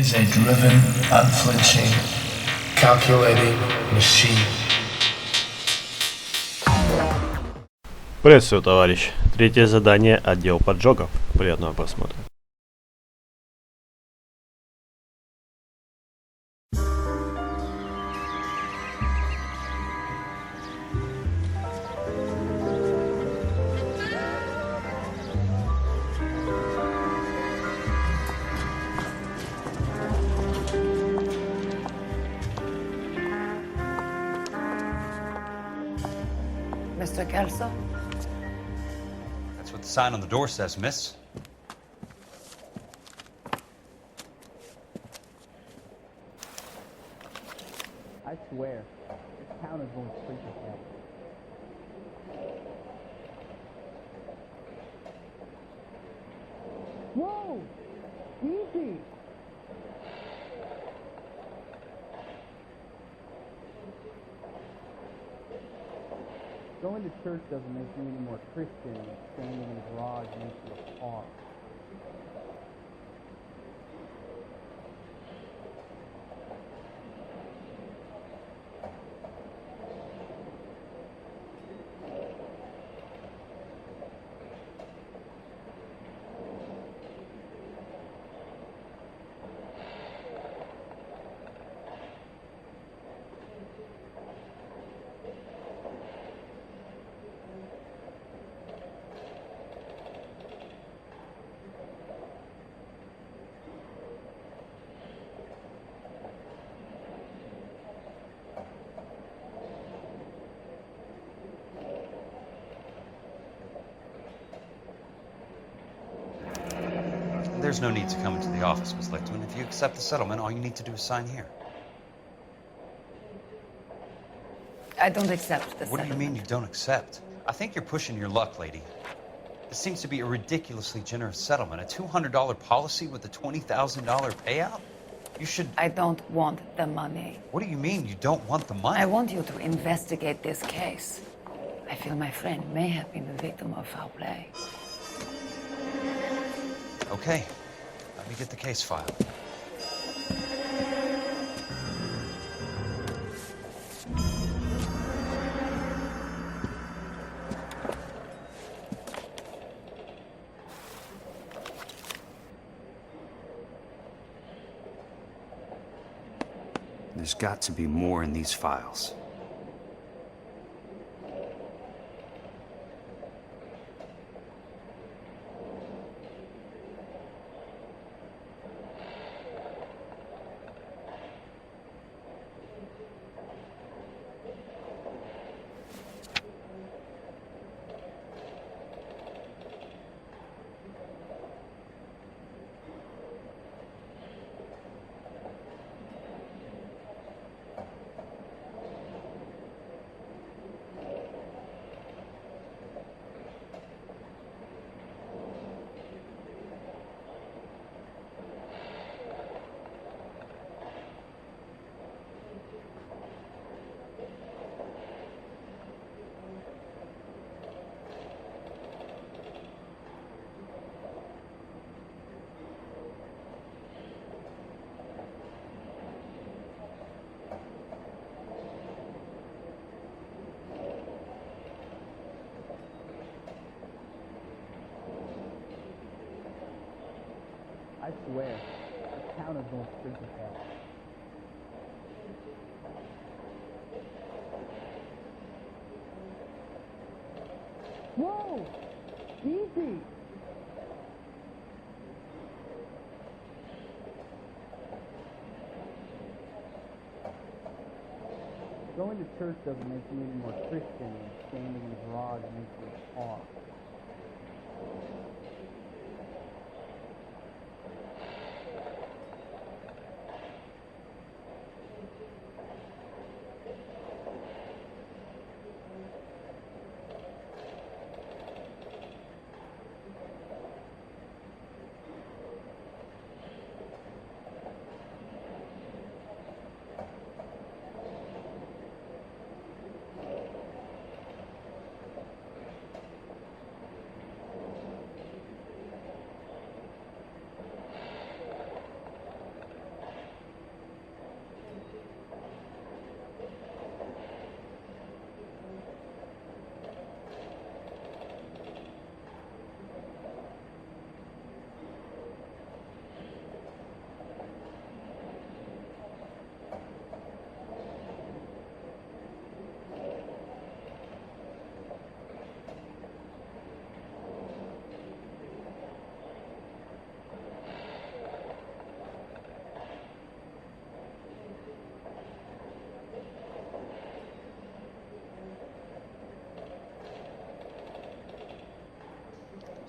is a driven, unflinching, calculating machine. Приветствую, товарищ. Третье задание, отдел поджогов. Приятного просмотра. Mr. Kelso? That's what the sign on the door says, miss. I swear, this town is going straight to hell. Whoa! Easy! Going to church doesn't make you any more Christian than standing in a garage makes you a car. There's no need to come into the office, Miss Licton. If you accept the settlement, all you need to do is sign here. I don't accept the What do you settlement. mean you don't accept? I think you're pushing your luck, lady. This seems to be a ridiculously generous settlement. A $200 policy with a $20,000 payout? You should... I don't want the money. What do you mean you don't want the money? I want you to investigate this case. I feel my friend may have been the victim of foul play. Okay. Let me get the case file. There's got to be more in these files. I swear, this town is going straight to hell. Whoa! Easy! Going to church doesn't make you any more Christian than standing in a garage makes you a car.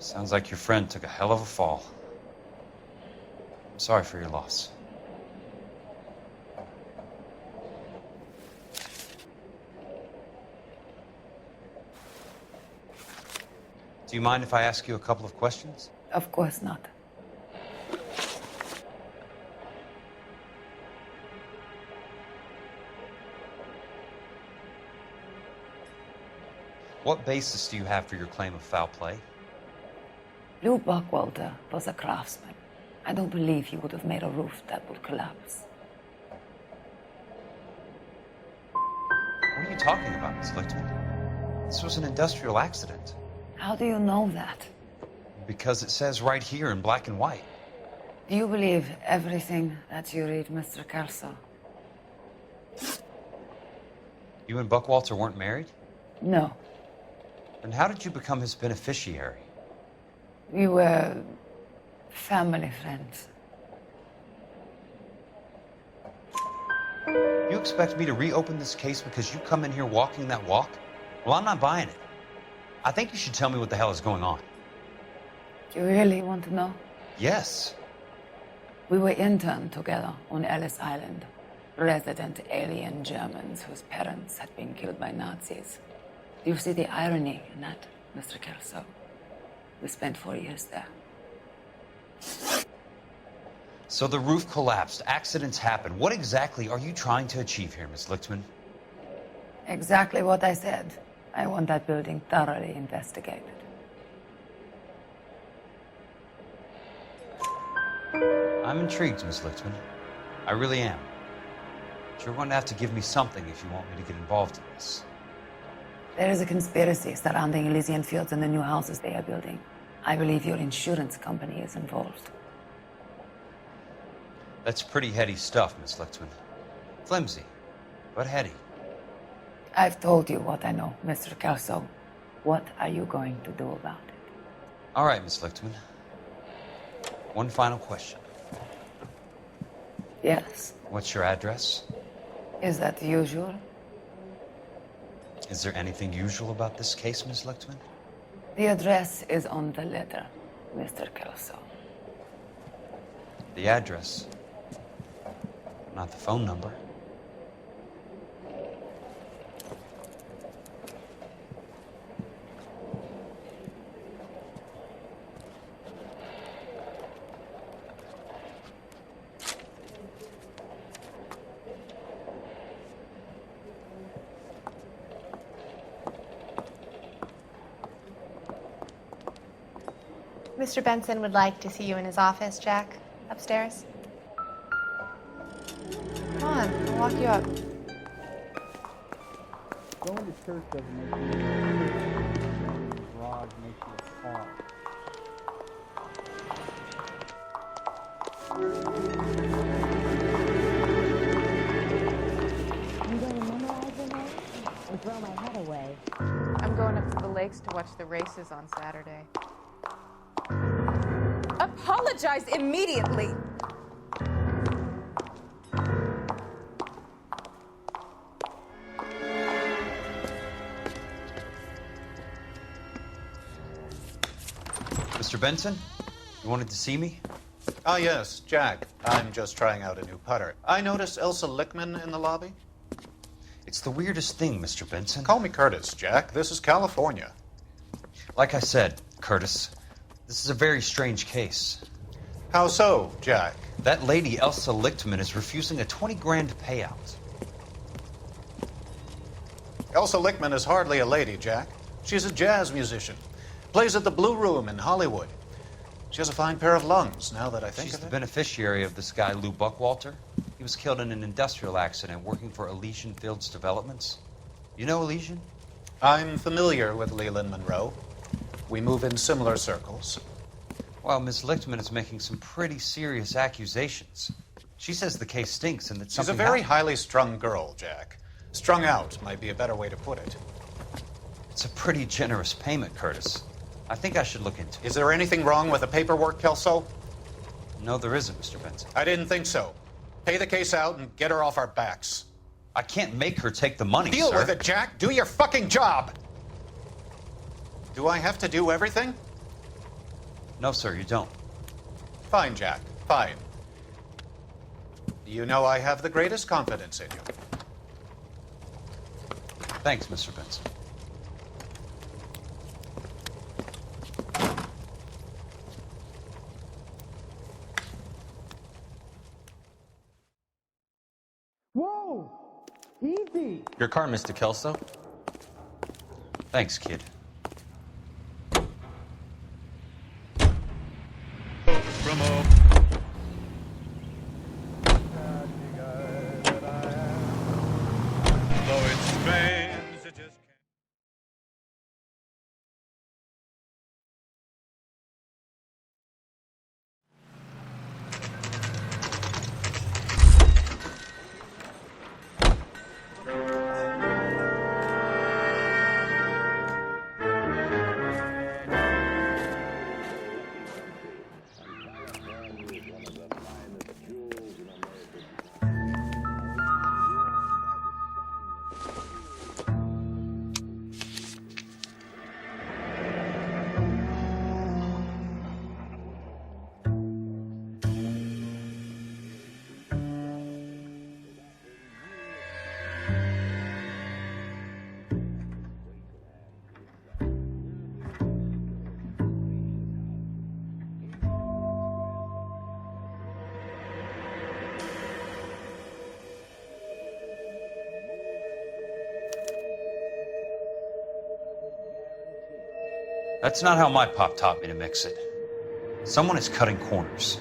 Sounds like your friend took a hell of a fall. I'm sorry for your loss. Do you mind if I ask you a couple of questions? Of course not. What basis do you have for your claim of foul play? Lou Buckwalter was a craftsman. I don't believe he would have made a roof that would collapse. What are you talking about, Miss Lichtman? This was an industrial accident. How do you know that? Because it says right here in black and white. Do you believe everything that you read, Mr. Kelso? You and Buckwalter weren't married? No. Then how did you become his beneficiary? We were family friends. You expect me to reopen this case because you come in here walking that walk? Well, I'm not buying it. I think you should tell me what the hell is going on. Do you really want to know? Yes. We were interned together on Ellis Island. Resident alien Germans whose parents had been killed by Nazis. Do you see the irony in that, Mr. Kelso? We spent 4 years there. So the roof collapsed, accidents happen. What exactly are you trying to achieve here, Miss Lichtman? Exactly what I said. I want that building thoroughly investigated. I'm intrigued, Miss Lichtman. I really am. But you're going to have to give me something if you want me to get involved in this. There is a conspiracy surrounding Elysian Fields and the new houses they are building. I believe your insurance company is involved. That's pretty heady stuff, Miss Lichtman. Flimsy, but heady. I've told you what I know, Mr. Kelso. What are you going to do about it? All right, Miss Lichtman. One final question. Yes. What's your address? Is that usual? Is there anything usual about this case, Miss Lichtman? The address is on the letter, Mr. Kelso. The address, not the phone number. Mr. Benson would like to see you in his office, Jack. Upstairs. Come on, I'll walk you up. Going to church doesn't make you a Christian. Staying in the garage makes you a car. You going to memorize your notes or throw my head away? I'm going up to the lakes to watch the races on Saturday. Apologize immediately! Mr. Benson, you wanted to see me? Ah, yes, Jack. I'm just trying out a new putter. I noticed Elsa Lichtman in the lobby. It's the weirdest thing, Mr. Benson. Call me Curtis, Jack. This is California. Like I said, Curtis, this is a very strange case. How so, Jack? That lady, Elsa Lichtman, is refusing a 20 grand payout. Elsa Lichtman is hardly a lady, Jack. She's a jazz musician. Plays at the Blue Room in Hollywood. She has a fine pair of lungs, now that I think She's of the it. beneficiary of this guy, Lou Buckwalter. He was killed in an industrial accident working for Elysian Fields Developments. You know Elysian? I'm familiar with Leland Monroe. We move in similar circles. Well, Miss Lichtman is making some pretty serious accusations. She says the case stinks and that She's a something very happened. highly strung girl, Jack. Strung out might be a better way to put it. It's a pretty generous payment, Curtis. I think I should look into it. Is there anything wrong with the paperwork, Kelso? No, there isn't, Mr. Benson. I didn't think so. Pay the case out and get her off our backs. I can't make her take the money, Deal sir. with it, Jack. Do your fucking job. Do I have to do everything? No, sir, you don't. Fine, Jack, fine. You know I have the greatest confidence in you. Thanks, Mr. Benson. Whoa! Easy! Your car, Mr. Kelso. Thanks, kid. That's not how my pop taught me to mix it. Someone is cutting corners.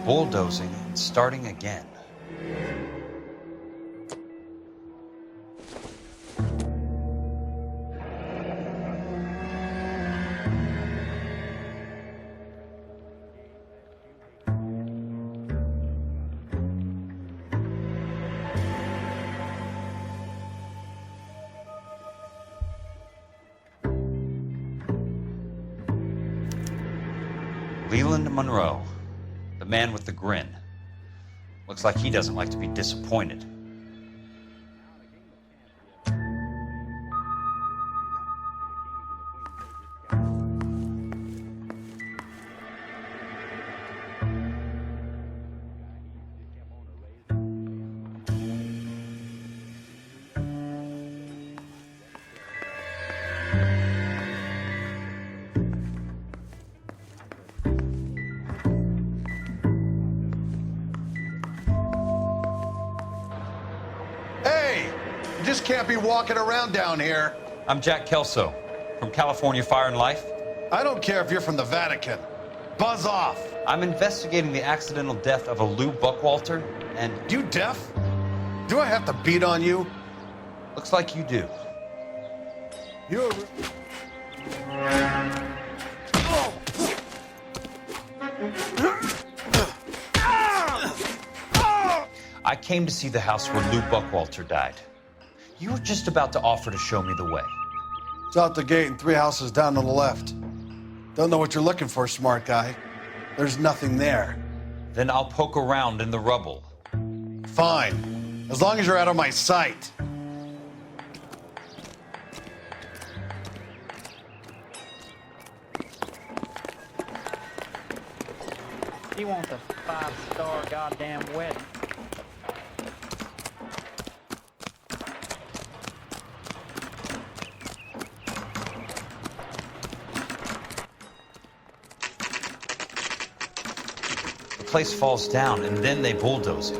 Bulldozing and starting again. Leland Monroe. The man with the grin. Looks like he doesn't like to be disappointed. Just can't be walking around down here. I'm Jack Kelso from California Fire and Life. I don't care if you're from the Vatican. Buzz off. I'm investigating the accidental death of a Lou Buckwalter, and... You deaf? Do I have to beat on you? Looks like you do. You're... I came to see the house where Lou Buckwalter died. You were just about to offer to show me the way. It's out the gate and 3 houses down on the left. Don't know what you're looking for, smart guy. There's nothing there. Then I'll poke around in the rubble. Fine. As long as you're out of my sight. He wants a 5-star goddamn wedding. The place falls down, and then they bulldoze it.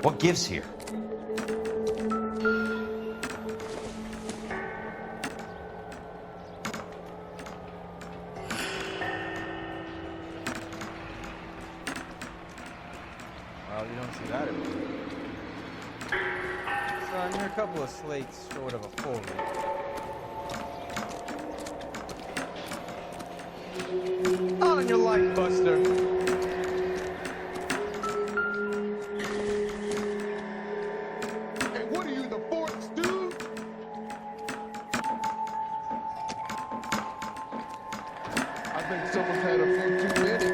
What gives here? Well, you don't see that every day. Son, you're a couple of slates short of a full read. On your life, Buster. Hey, what are you, the forks, dude? I think someone's had a few too many.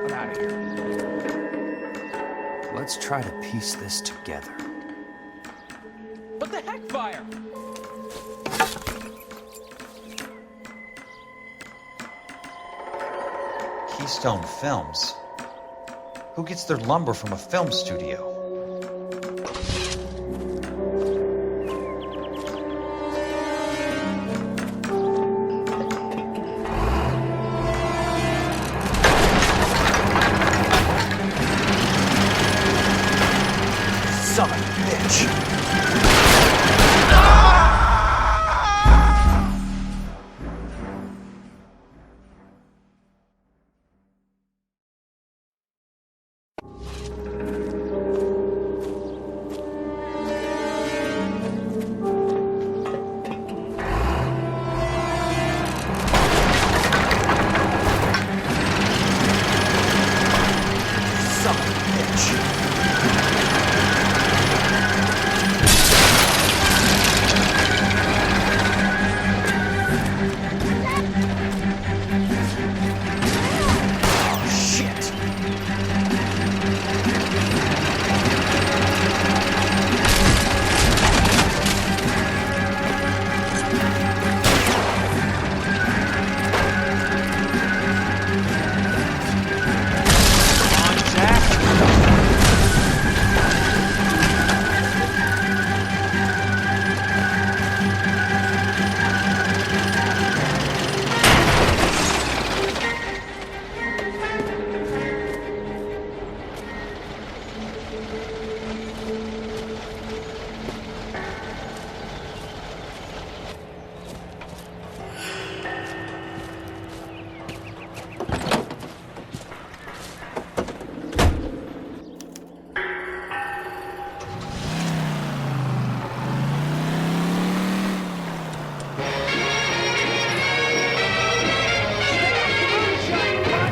I'm out of here. Let's try to piece this together. What the heck, fire? Keystone Films? Who gets their lumber from a film studio? Son of a bitch!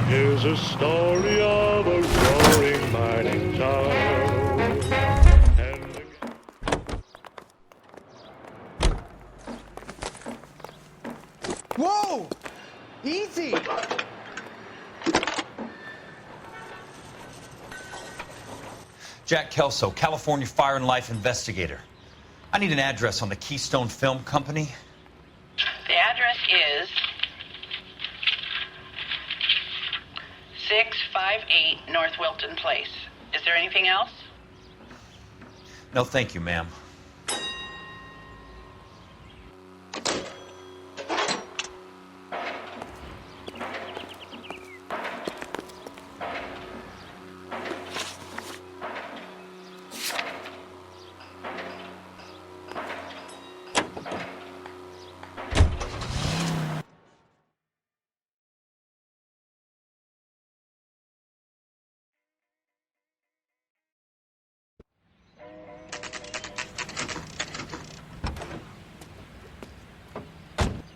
Here's a story of a roaring mining town. Whoa! Easy! Jack Kelso, California Fire and Life investigator. I need an address on the Keystone Film Company. The address is 658 North Wilton Place. Is there anything else? No, thank you, ma'am.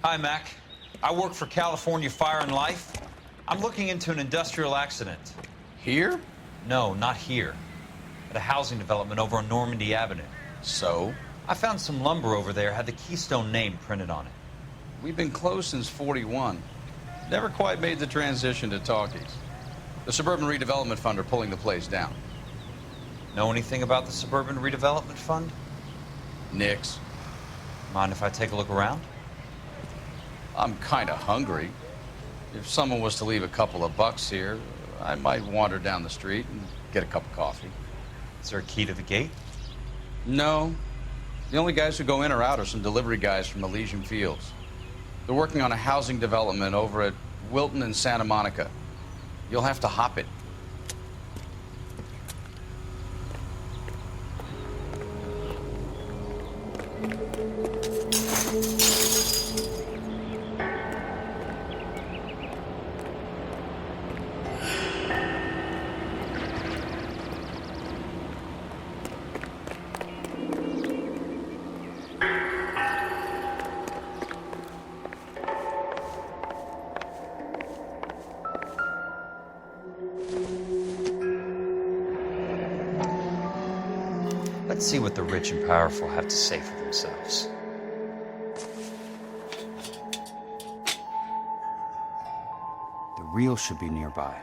Hi, Mac. I work for California Fire and Life. I'm looking into an industrial accident. Here? No, not here. At a housing development over on Normandy Avenue. So? I found some lumber over there, had the Keystone name printed on it. We've been closed since '41. Never quite made the transition to talkies. The Suburban Redevelopment Fund are pulling the place down. Know anything about the Suburban Redevelopment Fund? Nix. Mind if I take a look around? I'm kind of hungry. If someone was to leave a couple of bucks here, I might wander down the street and get a cup of coffee. Is there a key to the gate? No. The only guys who go in or out are some delivery guys from Elysian Fields. They're working on a housing development over at Wilton and Santa Monica. You'll have to hop it. Let's see what the rich and powerful have to say for themselves. The real should be nearby.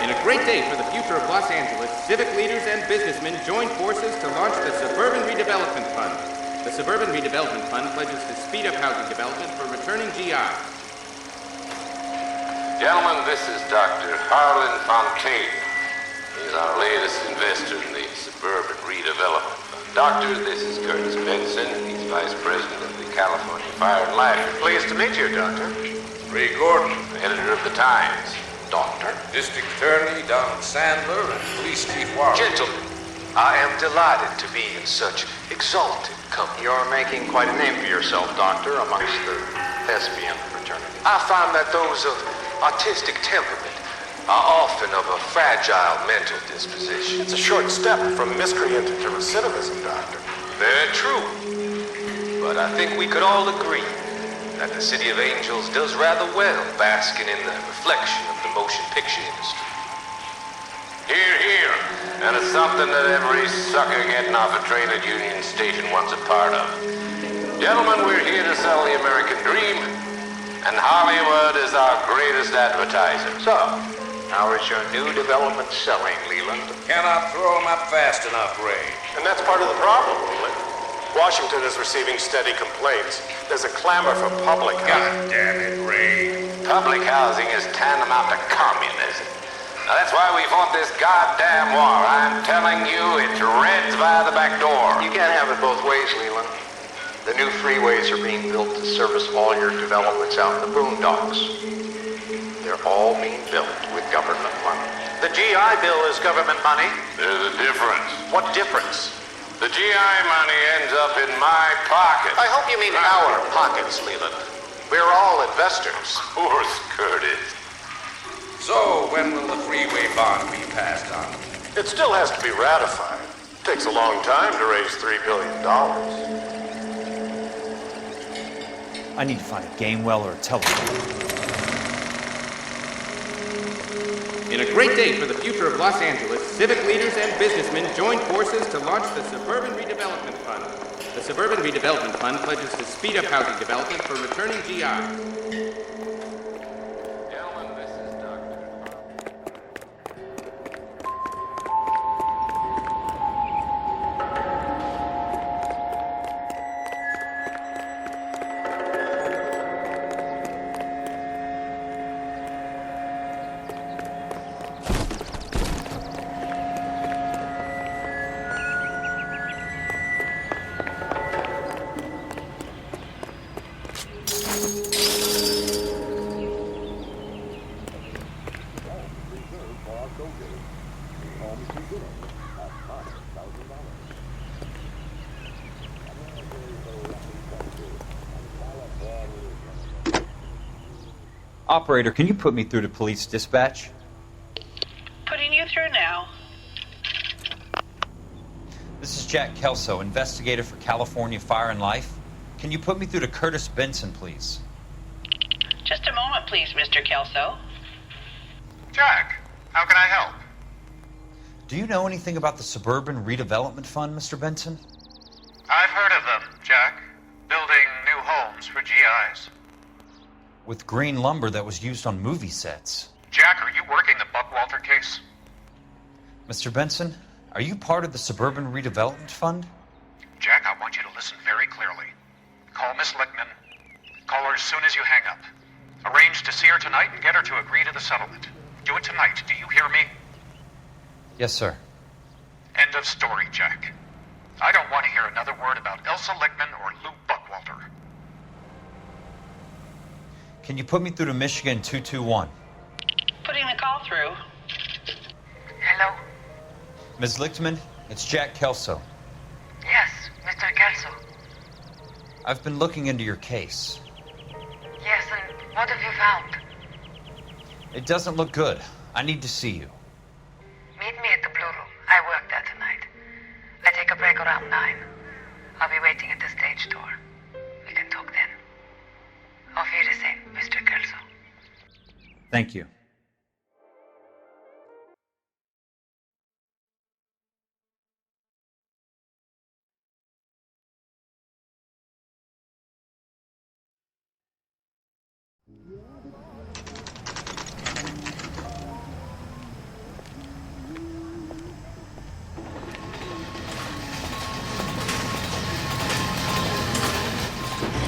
In a great day for the future of Los Angeles, civic leaders and businessmen joined forces to launch the Suburban Redevelopment Fund. The Suburban Redevelopment Fund pledges to speed up housing development for returning GIs. Gentlemen, this is Dr. Harlan Fontaine. He's our latest investor in the Suburban Redevelopment Fund. Doctor, this is Curtis Benson. He's Vice President of the California Fire and Life. Pleased to meet you, Doctor. Ray Gordon, editor of the Times. Doctor. District Attorney Don Sandler and Police Chief Warren. Gentlemen, I am delighted to be in such exalted company. You're making quite a name for yourself, Doctor, amongst the thespian fraternity. I find that those of artistic temperament are often of a fragile mental disposition. It's a short step from miscreant to recidivism, Doctor. Very true. But I think we could all agree that the City of Angels does rather well basking in the reflection of the motion picture industry. Hear, hear. And it's something that every sucker getting off a trade union station wants a part of. Gentlemen, we're here to sell the American dream, and Hollywood is our greatest advertiser. So, how is your new development selling, Leland? Cannot throw them up fast enough, Ray. And that's part of the problem, Leland. Washington is receiving steady complaints. There's a clamor for public housing. God damn it, Ray. Public housing is tantamount to communism. Now that's why we fought this goddamn war. I'm telling you, it's Reds via the back door. You can't have it both ways, Leland. The new freeways are being built to service all your developments out in the boondocks. They're all being built with government money. The GI Bill is government money. There's a difference. What difference? The GI money ends up in my pocket. I hope you mean our pockets, Leland. We're all investors. Of course, Curtis. So, when will the freeway bond be passed on? It still has to be ratified. It takes a long time to raise $3 billion. I need to find a game well or a telephone. In a great day for the future of Los Angeles, civic leaders and businessmen joined forces to launch the Suburban Redevelopment Fund. The Suburban Redevelopment Fund pledges to speed up housing development for returning GIs. Operator, can you put me through to police dispatch? Putting you through now. This is Jack Kelso, investigator for California Fire and Life. Can you put me through to Curtis Benson, please? Just a moment, please, Mr. Kelso. Jack, how can I help? Do you know anything about the Suburban Redevelopment Fund, Mr. Benson? I've heard of them, Jack. Building new homes for GIs. With green lumber that was used on movie sets. Jack, are you working the Buckwalter case? Mr. Benson, are you part of the Suburban Redevelopment Fund? Jack, I want you to listen very clearly. Call Miss Lickman. Call her as soon as you hang up. Arrange to see her tonight and get her to agree to the settlement. Do it tonight. Do you hear me? Yes, sir. End of story, Jack. I don't want to hear another word about Elsa Lickman or Lou Buckwalter. Can you put me through to Michigan 221? Putting the call through. Hello? Ms. Lichtman, it's Jack Kelso. Yes, Mr. Kelso. I've been looking into your case. Yes, and what have you found? It doesn't look good. I need to see you. Meet me at the Blue Room. I work there tonight. I take a break around 9. I'll be waiting at the stage door. We can talk then. Auf Wiedersehen, Mr. Kelso. Thank you.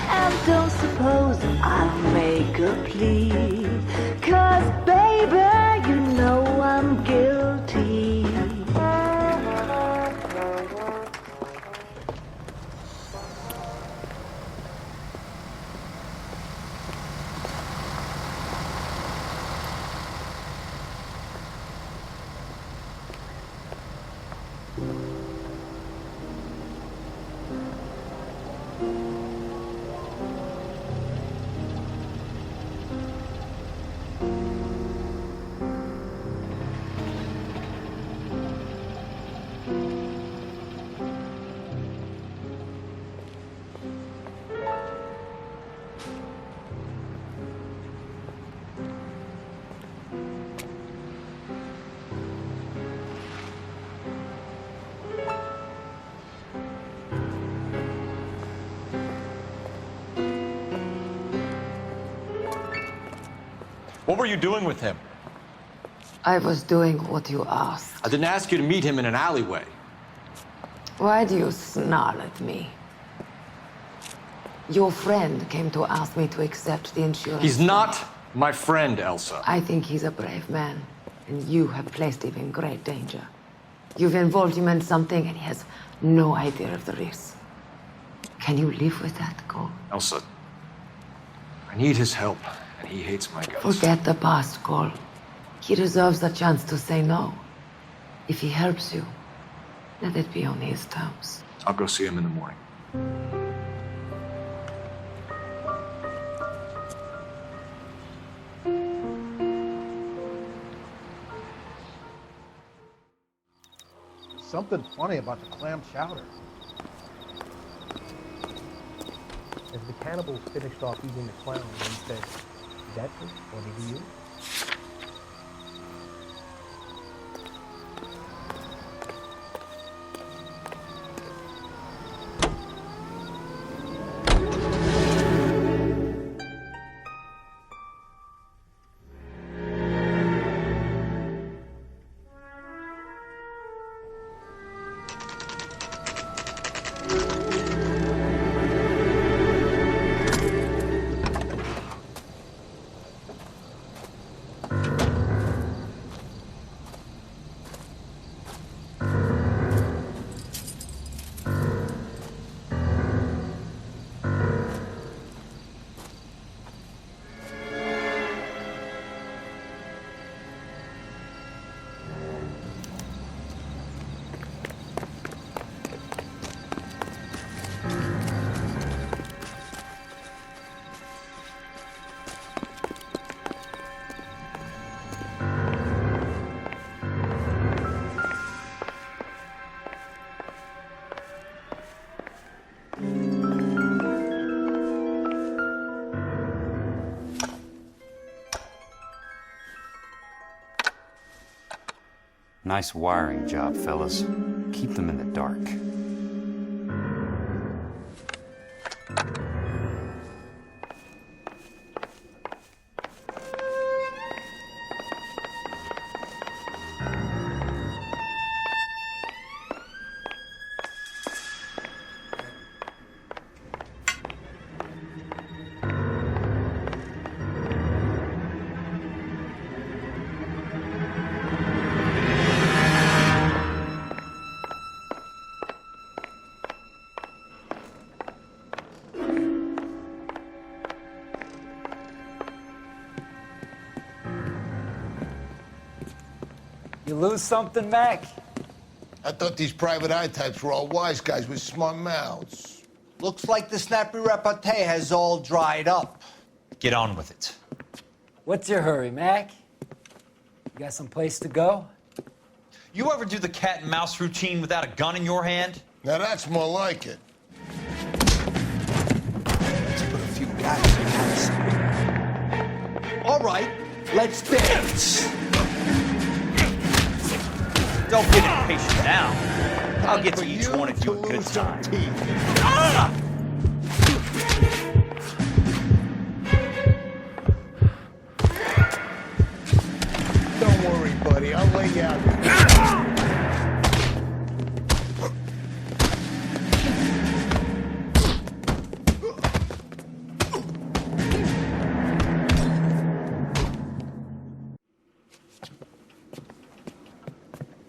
And don't suppose I'll make a plea, 'cause baby, you know I'm guilty. What were you doing with him? I was doing what you asked. I didn't ask you to meet him in an alleyway. Why do you snarl at me? Your friend came to ask me to accept the insurance. He's not my friend, Elsa. I think he's a brave man, and you have placed him in great danger. You've involved him in something, and he has no idea of the risk. Can you live with that, Cole? Elsa, I need his help, and he hates my guts. Forget the past, Cole. He deserves a chance to say no. If he helps you, let it be on his terms. I'll go see him in the morning. Something funny about the clam chowder. As the cannibals finished off eating the clown, one said, "That's it? What did you?" Nice wiring job, fellas. Keep them in the dark. You lose something, Mac? I thought these private eye types were all wise guys with smart mouths. Looks like the snappy repartee has all dried up. Get on with it. What's your hurry, Mac? You got some place to go? You ever do the cat and mouse routine without a gun in your hand? Now that's more like it. Let's put a few guys in Allison. All right, let's dance. Don't get impatient now. I'll get to each one of you a good time. Ah! Don't worry, buddy. I'll lay you out.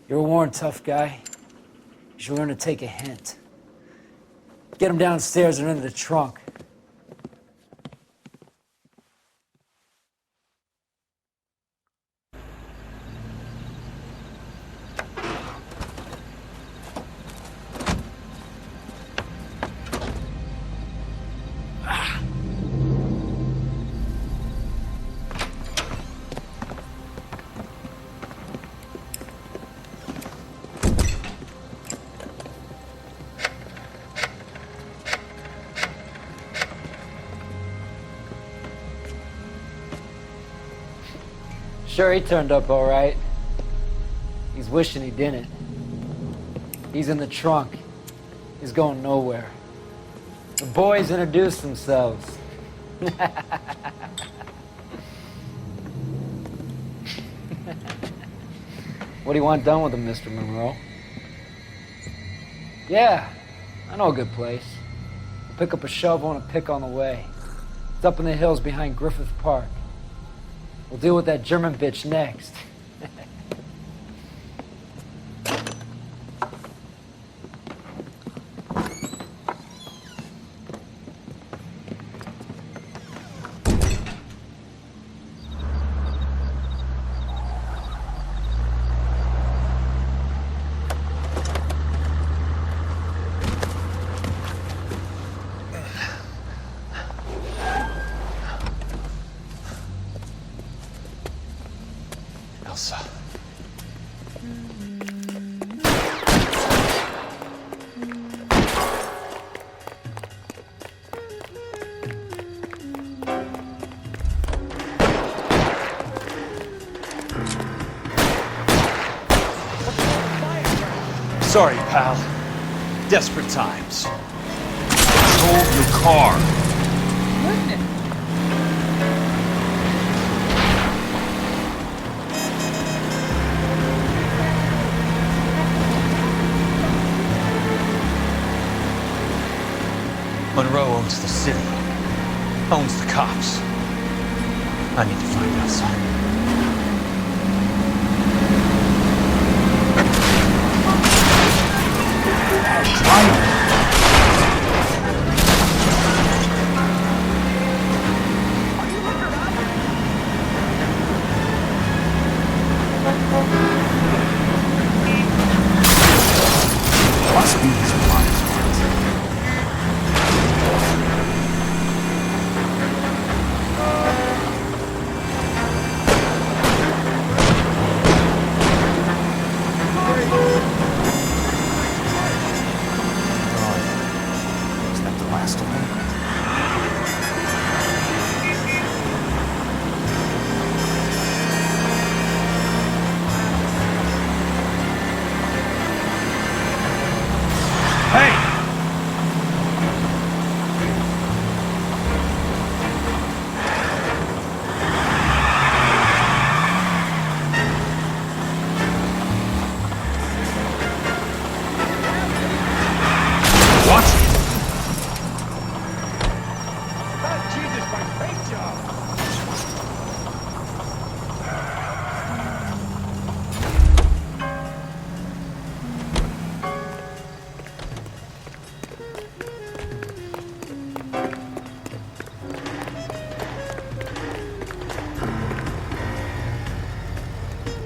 You're a worn, tough guy. You should learn to take a hint. Get him downstairs and into the trunk. Sure, he turned up all right. He's wishing he didn't. He's in the trunk. He's going nowhere. The boys introduced themselves. What do you want done with him, Mr. Monroe? Yeah, I know a good place. I'll pick up a shovel and a pick on the way. It's up in the hills behind Griffith Park. We'll deal with that German bitch next. Sorry, pal. Desperate times. Control your car. Monroe owns the city. Owns the cops. I need to find out something.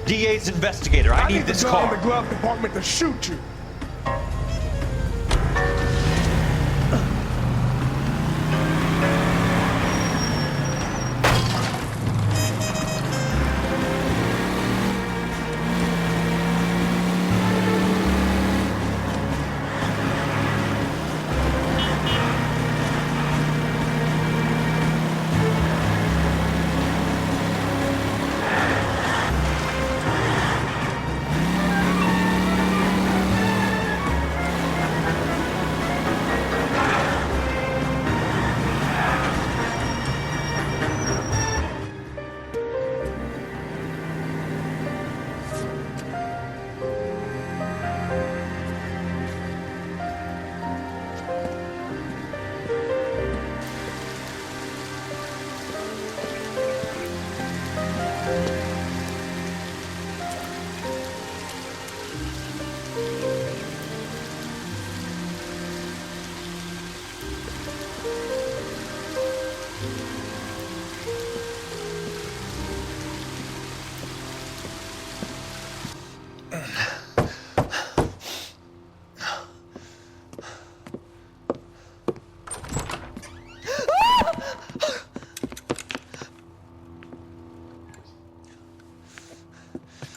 DA's investigator. I need this car. I need the glove department to shoot you.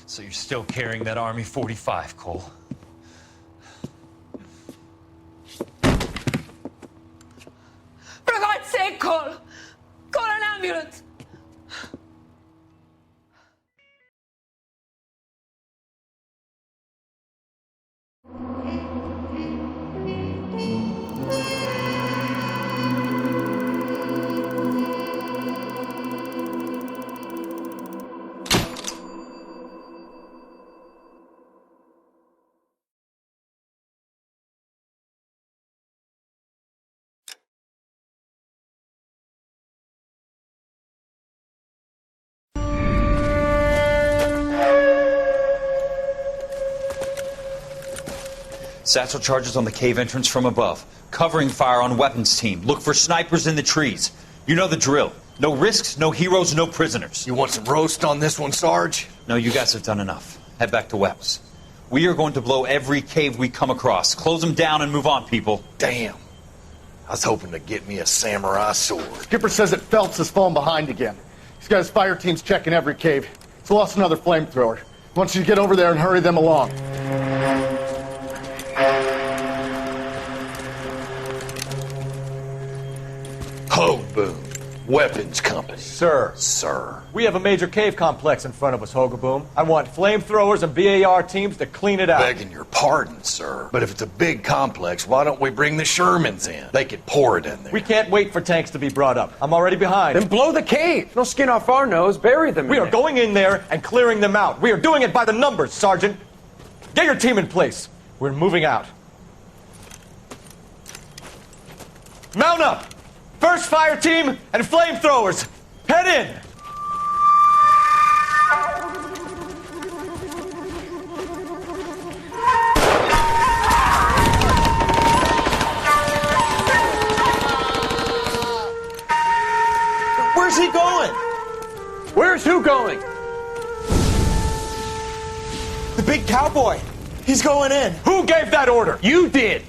So you're still carrying that Army 45, Cole? For God's sake, Cole! Call an ambulance! Satchel charges on the cave entrance from above. Covering fire on weapons team. Look for snipers in the trees. You know the drill. No risks, no heroes, no prisoners. You want some roast on this one, Sarge? No, you guys have done enough. Head back to Webb's. We are going to blow every cave we come across. Close them down and move on, people. Damn. I was hoping to get me a samurai sword. Skipper says that Phelps has fallen behind again. He's got his fire teams checking every cave. He's lost another flamethrower. He wants you to get over there and hurry them along. Hogaboom. Weapons Company. Sir. Sir. We have a major cave complex in front of us, Hogaboom. I want flamethrowers and BAR teams to clean it out. Begging your pardon, sir. But if it's a big complex, why don't we bring the Shermans in? They could pour it in there. We can't wait for tanks to be brought up. I'm already behind. Then blow the cave. No skin off our nose. Bury them. We are going in there and clearing them out. We are doing it by the numbers, Sergeant. Get your team in place. We're moving out. Mount up! First fire team and flamethrowers! Head in! Where's he going? Where's who going? The big cowboy. He's going in. Who gave that order? You did.